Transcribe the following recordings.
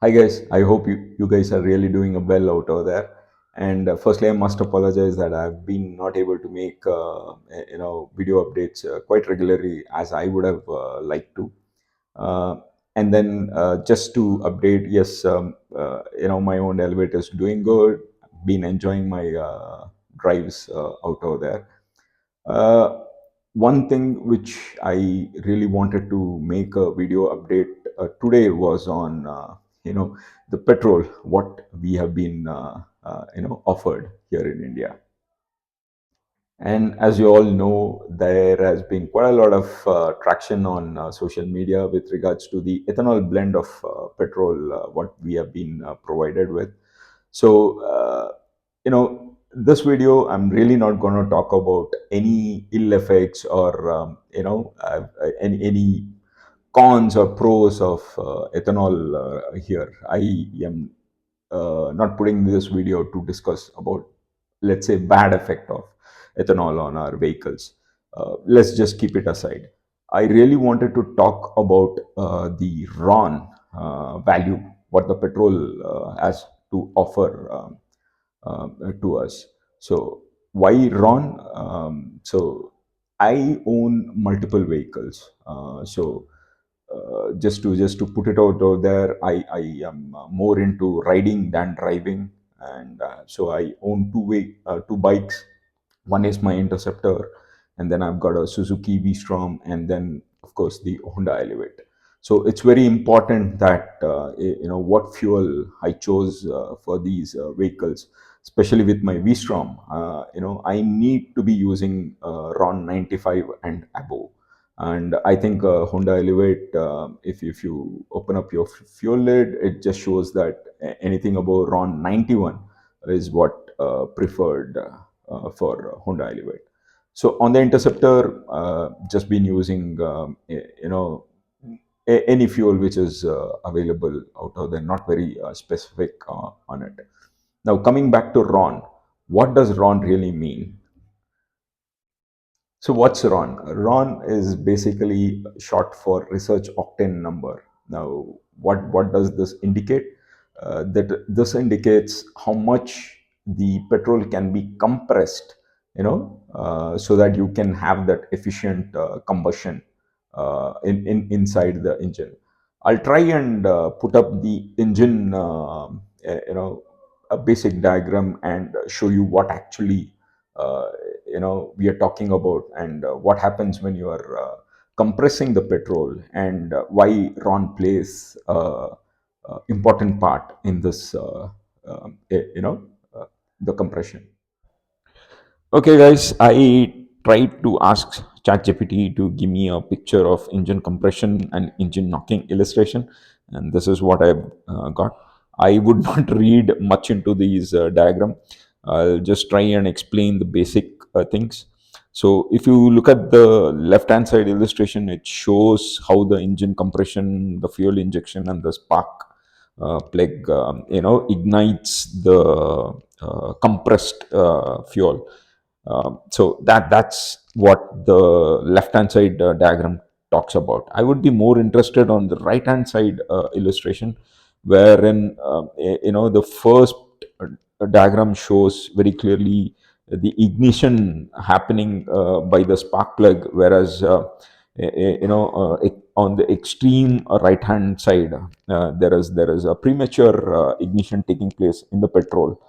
Hi guys, I hope you guys are really doing well out over there. And firstly, I must apologize that I've been not able to make video updates quite regularly as I would have liked to. Uh, and then just to update, yes, my own elevator is doing good. Been enjoying my drives out over there. Uh, One thing which I really wanted to make a video update today was on the petrol what we have been offered here in India. And as you all know, there has been quite a lot of traction on social media with regards to the ethanol blend of petrol, what we have been provided with. So, this video, I'm really not going to talk about any ill effects or, any cons or pros of ethanol here. I am not putting this video to discuss about, let's say, bad effect of ethanol on our vehicles. Let's just keep it aside. I really wanted to talk about the RON value, what the petrol has to offer to us. So why RON? I own multiple vehicles. Just to put it out there, I am more into riding than driving, and so I own two bikes. One is my Interceptor, and then I've got a Suzuki V-Strom, and then of course the Honda Elevate. So it's very important that what fuel I chose for these vehicles, especially with my V-Strom. I need to be using RON 95 and above. And I think Honda Elevate, if you open up your fuel lid, it just shows that anything above RON 91 is what preferred for Honda Elevate. So on the Interceptor, just been using any fuel which is available out there, not very specific on it. Now coming back to RON, what does RON really mean? So what's RON? RON is basically short for research octane number. Now, what does this indicate? That this indicates how much the petrol can be compressed, so that you can have that efficient combustion inside the engine. I'll try and put up the engine, a basic diagram and show you what actually uh, we are talking about, and what happens when you are compressing the petrol, and why RON plays important part in this the compression. Okay, guys, I tried to ask ChatGPT to give me a picture of engine compression and engine knocking illustration, and this is what I've got. I would not read much into these diagram. I'll just try and explain the basic things. So, if you look at the left-hand side illustration, it shows how the engine compression, the fuel injection, and the spark plug, ignites the compressed fuel. So that's what the left hand side diagram talks about. I would be more interested on the right hand side illustration, wherein the first diagram shows very clearly the ignition happening by the spark plug, whereas on the extreme right hand side, there is a premature ignition taking place in the petrol,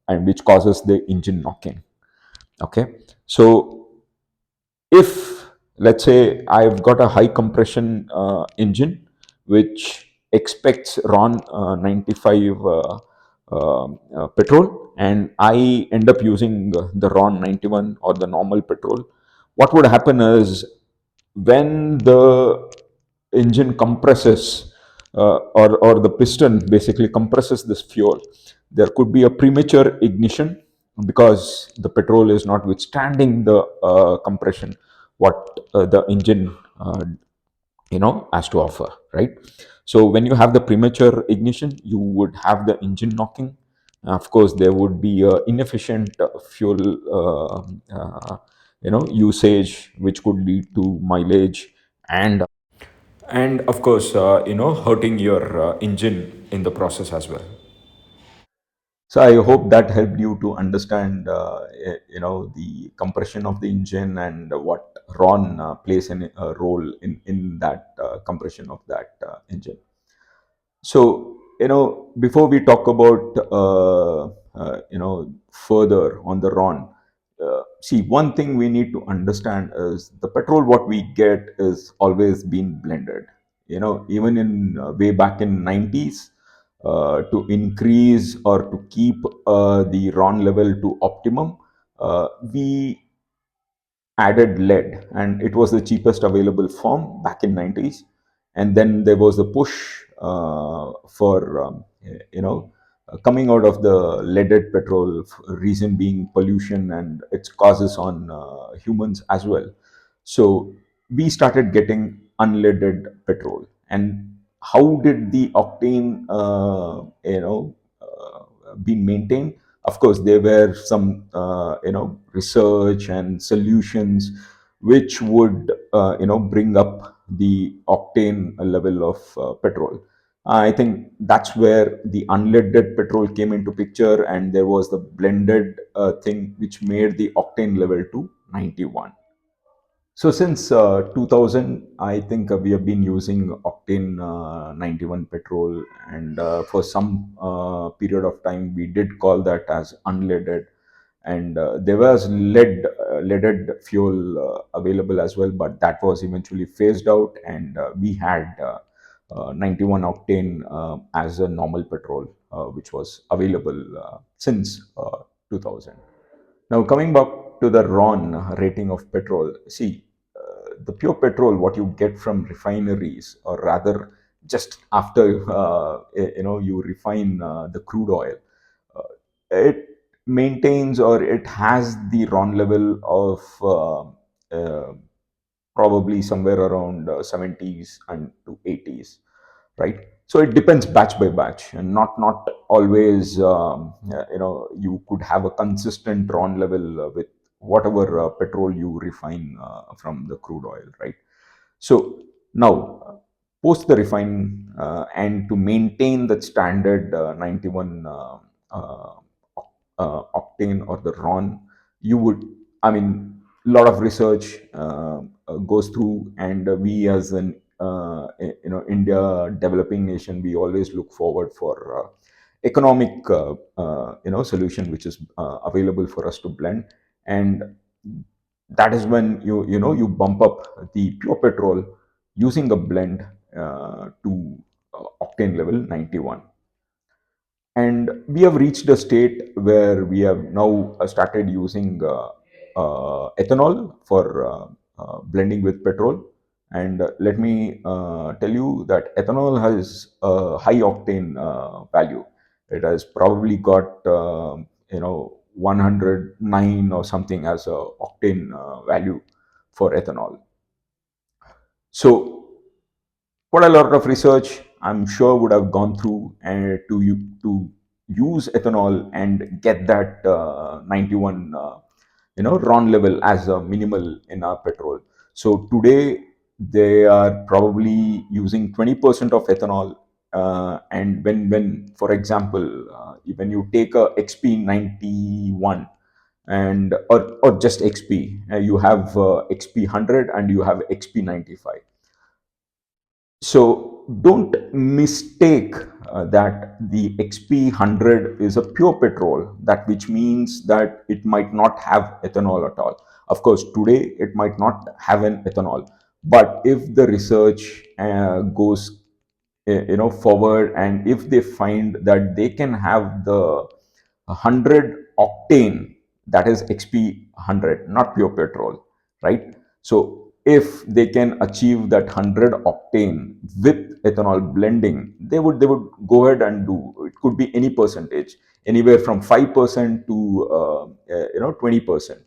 and which causes the engine knocking. Okay, so if, let's say, I've got a high compression engine which expects RON 95 petrol, and I end up using the RON 91 or the normal petrol, what would happen is, when the engine compresses, or the piston basically compresses this fuel, there could be a premature ignition because the petrol is not withstanding the compression what the engine has to offer, right? So when you have the premature ignition, you would have the engine knocking. Of course, there would be inefficient fuel usage, which could lead to mileage and and of course, hurting your engine in the process as well. So I hope that helped you to understand, the compression of the engine and what Ron plays a role in that compression of that engine. So, before we talk about, further on the Ron, see, one thing we need to understand is the petrol what we get is always been blended. Even in way back in 90s, to increase or to keep the Ron level to optimum, we added lead, and it was the cheapest available form back in 90s. And then there was the push for coming out of the leaded petrol, reason being pollution and its causes on humans as well. So we started getting unleaded petrol. And how did the octane been maintained? Of course, there were some research and solutions which would bring up the octane level of petrol. I think that's where the unleaded petrol came into picture, and there was the blended thing which made the octane level to 91. So since 2000, I think we have been using octane 91 petrol, and for some period of time, we did call that as unleaded. And there was leaded fuel available as well, but that was eventually phased out, and we had 91 octane as a normal petrol, which was available since 2000. Now, coming back to the RON rating of petrol, see, the pure petrol, what you get from refineries, or rather, just after you refine the crude oil, it maintains, or it has the RON level of probably somewhere around 70s and to 80s, right? So it depends batch by batch, and not always you could have a consistent RON level with whatever petrol you refine from the crude oil, right? So now, post the refine, and to maintain that standard 91 uh, octane or the RON, you would, I mean, a lot of research goes through, and we as an India developing nation, we always look forward for economic solution which is available for us to blend. And that is when you bump up the pure petrol using a blend to octane level 91. And we have reached a state where we have now started using ethanol for blending with petrol. And let me tell you that ethanol has a high octane value. It has probably got 109 or something as a octane value for ethanol. So quite a lot of research, I'm sure, would have gone through, and to use ethanol and get that 91 RON level as a minimal in our petrol. So today they are probably using 20% of ethanol, and when for example, when you take a XP91, and or just XP, you have XP100 and you have XP95. So don't mistake that the XP100 is a pure petrol, that which means that it might not have ethanol at all. Of course, today it might not have an ethanol, but if the research goes forward, and if they find that they can have the 100 octane, that is XP100, not pure petrol, right? So if they can achieve that 100 octane with ethanol blending, they would go ahead and do it. Could be any percentage, anywhere from 5% to 20%,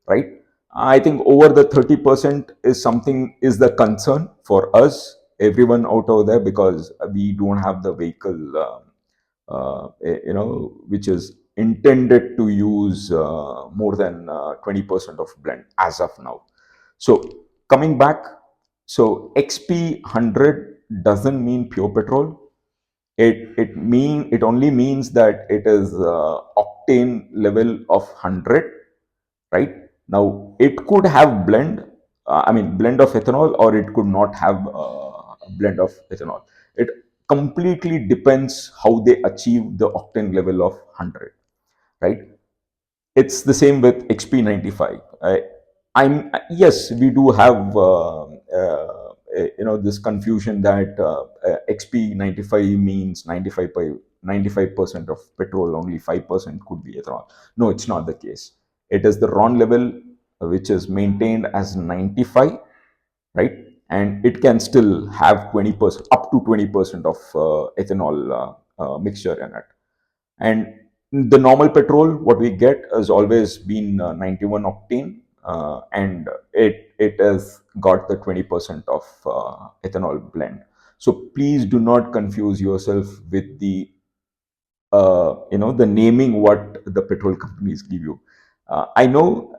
right? I think over the 30% is something, is the concern for us, everyone out over there, because we don't have the vehicle which is intended to use more than 20% of blend as of now. So coming back, So XP 100 doesn't mean pure petrol. It only means that it is octane level of 100, right? Now it could have blend of ethanol, or it could not have a blend of ethanol. It completely depends how they achieve the octane level of 100, right? It's the same with XP95. Yes, we do have this confusion that XP95 means 95% of petrol, only 5% could be ethanol. No, it's not the case. It is the RON level which is maintained as 95, right? And it can still have 20%, up to 20% of ethanol mixture in it. And the normal petrol, what we get has always been 91 octane, and it has got the 20% of ethanol blend. So please do not confuse yourself with the naming what the petrol companies give you. I know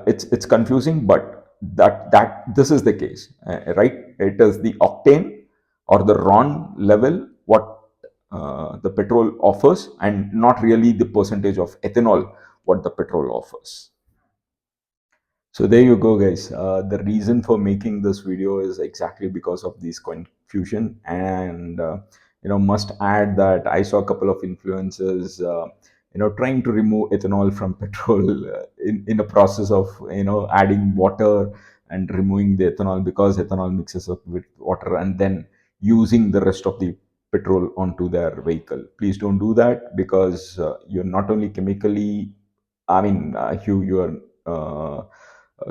it's confusing, but that this is the case, right? It is the octane or the RON level what the petrol offers, and not really the percentage of ethanol what the petrol offers. So there you go, guys. The reason for making this video is exactly because of this confusion, and must add that I saw a couple of influencers, trying to remove ethanol from petrol in the process of adding water and removing the ethanol, because ethanol mixes up with water, and then using the rest of the petrol onto their vehicle. Please don't do that, because you're not only chemically, you are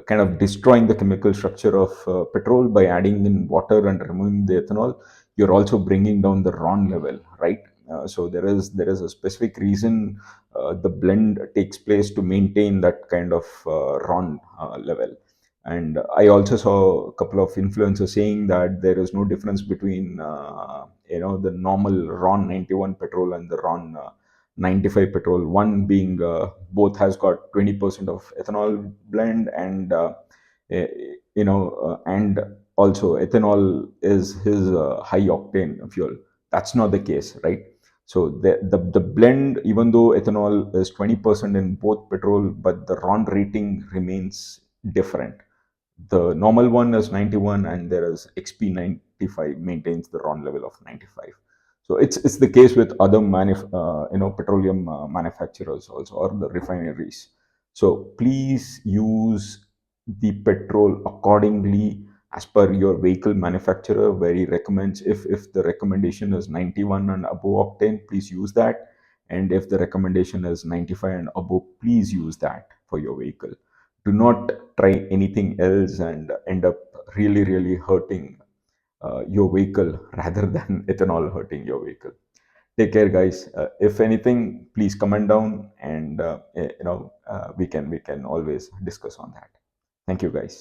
kind of destroying the chemical structure of petrol by adding in water and removing the ethanol. You're also bringing down the RON level, right? So there is a specific reason the blend takes place to maintain that kind of RON level. And I also saw a couple of influencers saying that there is no difference between the normal RON 91 petrol and the RON 95 petrol. One being both has got 20% of ethanol blend, and eh, and also ethanol is his high octane fuel. That's not the case, right? So the blend, even though ethanol is 20% in both petrol, but the RON rating remains different. The normal one is 91, and there is XP95 maintains the RON level of 95. So it's the case with other petroleum manufacturers also, or the refineries. So please use the petrol accordingly as per your vehicle manufacturer, where he recommends. If the recommendation is 91 and above octane, please use that. And if the recommendation is 95 and above, please use that for your vehicle. Do not try anything else and end up really hurting your vehicle rather than ethanol hurting your vehicle. Take care, guys. If anything, please comment down, and we can always discuss on that. Thank you, guys.